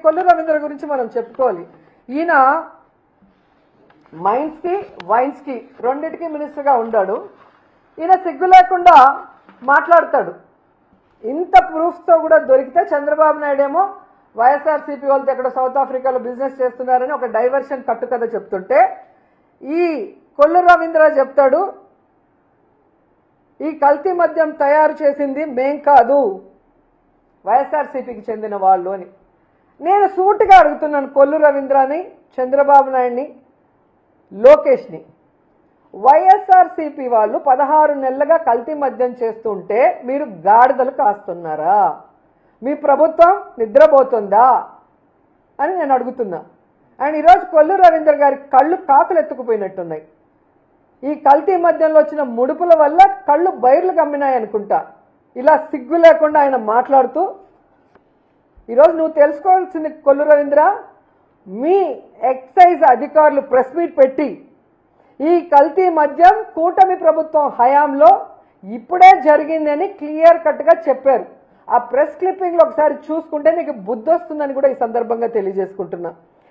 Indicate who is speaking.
Speaker 1: కొల్లు రవీంద్ర గురించి మనం చెప్పుకోవాలి. ఈయన మైన్స్కి వైన్స్కి రెండింటికి మినిస్టర్గా ఉన్నాడు. ఈయన సిగ్గు లేకుండా మాట్లాడతాడు. ఇంత ప్రూఫ్స్తో కూడా దొరికితే చంద్రబాబు నాయుడు ఏమో వైఎస్ఆర్సీపీ వాళ్ళతో ఎక్కడ సౌత్ ఆఫ్రికాలో బిజినెస్ చేస్తున్నారని ఒక డైవర్షన్ కట్టుకథ చెప్తుంటే ఈ కొల్లు రవీంద్ర చెప్తాడు ఈ కల్తీ మద్యం తయారు చేసింది మేం కాదు, వైఎస్ఆర్సీపీకి చెందిన వాళ్ళు అని. నేను సూటిగా అడుగుతున్నాను కొల్లు రవీంద్రని, చంద్రబాబు నాయుడిని, లోకేష్ని, వైఎస్ఆర్సీపీ వాళ్ళు 16 నెలలుగా కల్తీ మద్యం చేస్తుంటే మీరు గాడిదలు కాస్తున్నారా? మీ ప్రభుత్వం నిద్రపోతుందా అని నేను అడుగుతున్నా. అండ్ ఈరోజు కొల్లు రవీంద్ర గారి కళ్ళు కాకులు ఎత్తుకుపోయినట్టున్నాయి. ఈ కల్తీ మద్యంలో వచ్చిన ముడుపుల వల్ల కళ్ళు బైర్లు కమ్మినాయి అనుకుంటా. ఇలా సిగ్గు లేకుండా ఆయన మాట్లాడుతూ, ఈరోజు నువ్వు తెలుసుకోవాల్సింది కొల్లు రవీంద్ర, మీ ఎక్సైజ్ అధికారులు ప్రెస్ మీట్ పెట్టి ఈ కల్తీ మద్యం కూటమి ప్రభుత్వం హయాంలో ఇప్పుడే జరిగిందని క్లియర్ కట్గా చెప్పారు. ఆ ప్రెస్ క్లిప్పింగ్లో ఒకసారి చూసుకుంటే నీకు బుద్ధి వస్తుందని కూడా ఈ సందర్భంగా తెలియజేసుకుంటున్నా.